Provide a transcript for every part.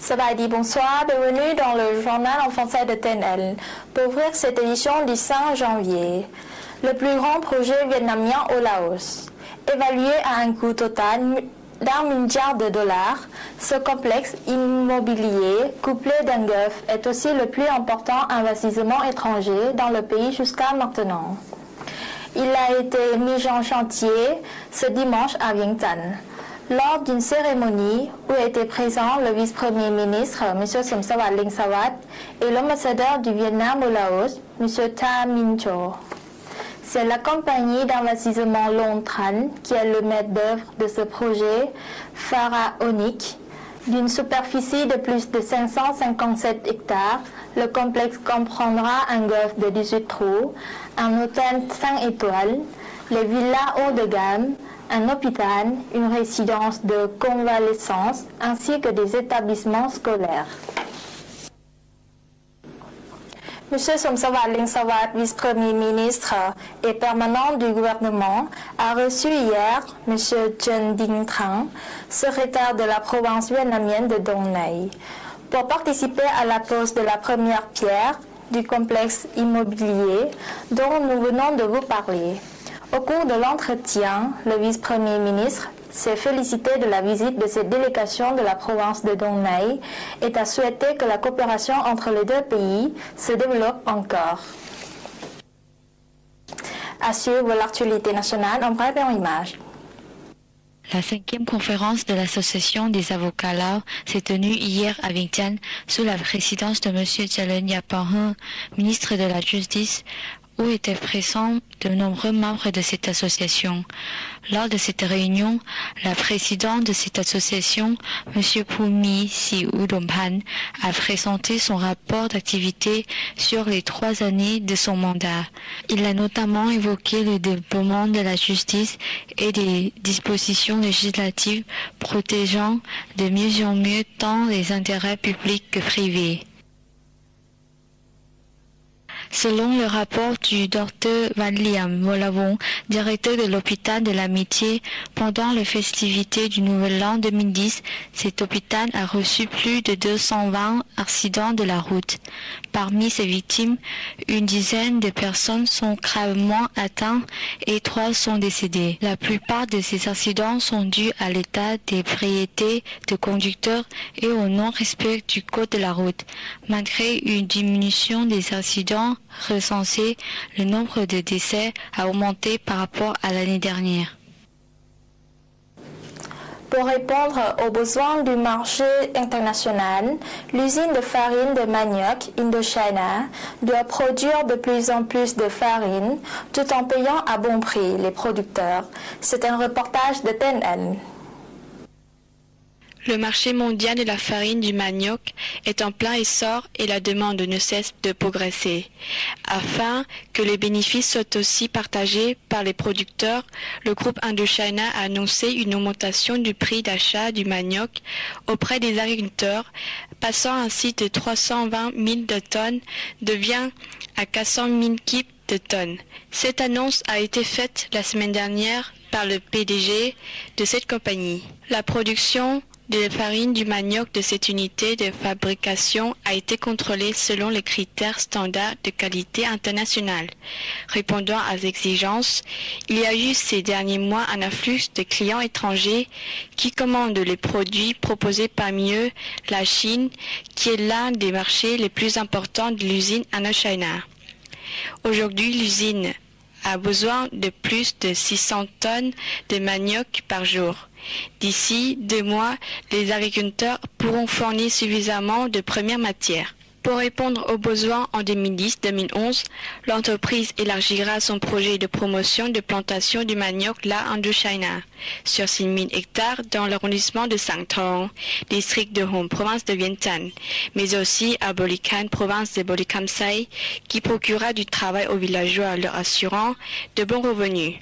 Sabadi, bonsoir, bienvenue dans le journal en français de TNL pour ouvrir cette édition du 5 janvier. Le plus grand projet vietnamien au Laos. Évalué à un coût total d'1 milliard de dollars, ce complexe immobilier couplé d'un golfe est aussi le plus important investissement étranger dans le pays jusqu'à maintenant. Il a été mis en chantier ce dimanche à Vientiane, lors d'une cérémonie où étaient présents le vice-premier ministre, M. Somsavat Linksawat, et l'ambassadeur du Vietnam au Laos, M. Tha Minh Cho. C'est la compagnie d'investissement Long Tran qui est le maître d'œuvre de ce projet pharaonique. D'une superficie de plus de 557 hectares, le complexe comprendra un golfe de 18 trous, un hôtel 5 étoiles, les villas haut de gamme, un hôpital, une résidence de convalescence ainsi que des établissements scolaires. M. Somsavat Linksawat, vice-premier ministre et permanent du gouvernement, a reçu hier M. Chen Dinh Thanh, secrétaire de la province vietnamienne de Dong Nai, pour participer à la pose de la première pierre du complexe immobilier dont nous venons de vous parler. Au cours de l'entretien, le vice-premier ministre s'est félicité de la visite de cette délégation de la province de Dong Nai et a souhaité que la coopération entre les deux pays se développe encore. À suivre l'actualité nationale en bref et en images. La 5e conférence de l'Association des avocats Lao s'est tenue hier à Vientiane sous la présidence de M. Chalen Yapahun, ministre de la Justice, où étaient présents de nombreux membres de cette association. Lors de cette réunion, la présidente de cette association, M. Phumi Siudongpan, a présenté son rapport d'activité sur les 3 années de son mandat. Il a notamment évoqué le développement de la justice et des dispositions législatives protégeant de mieux en mieux tant les intérêts publics que privés. Selon le rapport du Dr Van Liam Volavong, directeur de l'hôpital de l'Amitié, pendant les festivités du Nouvel An 2010, cet hôpital a reçu plus de 220 accidents de la route. Parmi ces victimes, une dizaine de personnes sont gravement atteintes et 3 sont décédées. La plupart de ces accidents sont dus à l'état d'ébriété de conducteurs et au non-respect du code de la route. Malgré une diminution des accidents recensés, le nombre de décès a augmenté par rapport à l'année dernière. Pour répondre aux besoins du marché international, l'usine de farine de manioc Indochina doit produire de plus en plus de farine tout en payant à bon prix les producteurs. C'est un reportage de TNL. Le marché mondial de la farine du manioc est en plein essor et la demande ne cesse de progresser. Afin que les bénéfices soient aussi partagés par les producteurs, le groupe Indochina a annoncé une augmentation du prix d'achat du manioc auprès des agriculteurs, passant ainsi de 320 000 de tonnes de viande à 400 000 kg de tonnes. Cette annonce a été faite la semaine dernière par le PDG de cette compagnie. La production de la farine du manioc de cette unité de fabrication a été contrôlée selon les critères standards de qualité internationale. Répondant à ces exigences, il y a eu ces derniers mois un afflux de clients étrangers qui commandent les produits proposés, parmi eux la Chine, qui est l'un des marchés les plus importants de l'usine Indochina. Aujourd'hui, l'usine a besoin de plus de 600 tonnes de manioc par jour. D'ici 2 mois, les agriculteurs pourront fournir suffisamment de premières matières. Pour répondre aux besoins en 2010-2011, l'entreprise élargira son projet de promotion de plantation du manioc La Indochina sur 6 000 hectares dans l'arrondissement de Sang Thong, district de Hom, province de Vientiane, mais aussi à Bolican, province de Bolikamsai, qui procura du travail aux villageois leur assurant de bons revenus.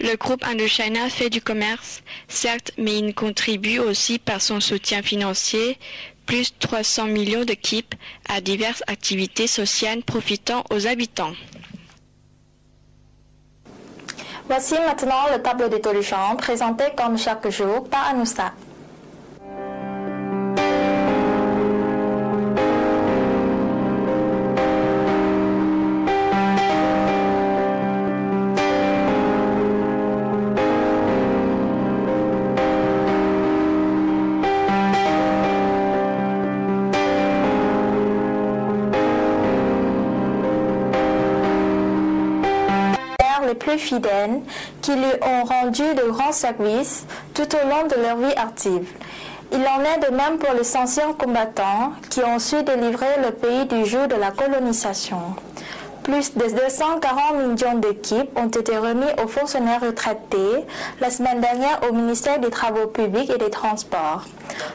Le groupe Indochina fait du commerce, certes, mais il contribue aussi par son soutien financier, plus 300 millions de kip à diverses activités sociales profitant aux habitants. Voici maintenant le tableau des taux de change présenté comme chaque jour par Anoussa. plus fidèles qui lui ont rendu de grands services tout au long de leur vie active. Il en est de même pour les anciens combattants qui ont su délivrer le pays du joug de la colonisation. Plus de 240 millions de kip ont été remis aux fonctionnaires retraités la semaine dernière au ministère des Travaux publics et des Transports,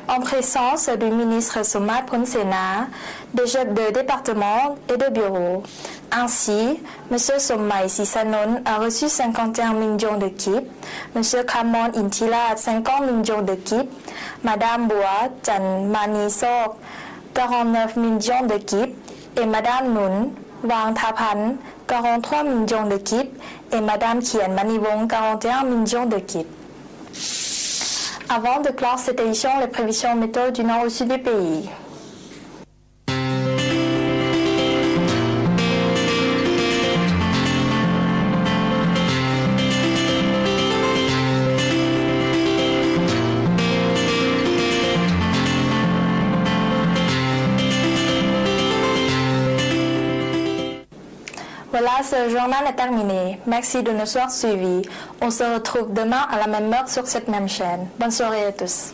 en présence du ministre Somat Ponsena, des chefs de département et de bureau. Ainsi, M. Somai Sisanon a reçu 51 millions de kip, M. Kamon Intila 50 millions de kip, Mme Boa Chan Manisok 49 millions de kip et Mme Nun Wang Thapan 43 millions de kip et Mme Kien Manivong 41 millions de kip. Avant de clore cette édition, les prévisions météo du nord au sud du pays. Voilà, ce journal est terminé. Merci de nous avoir suivis. On se retrouve demain à la même heure sur cette même chaîne. Bonne soirée à tous.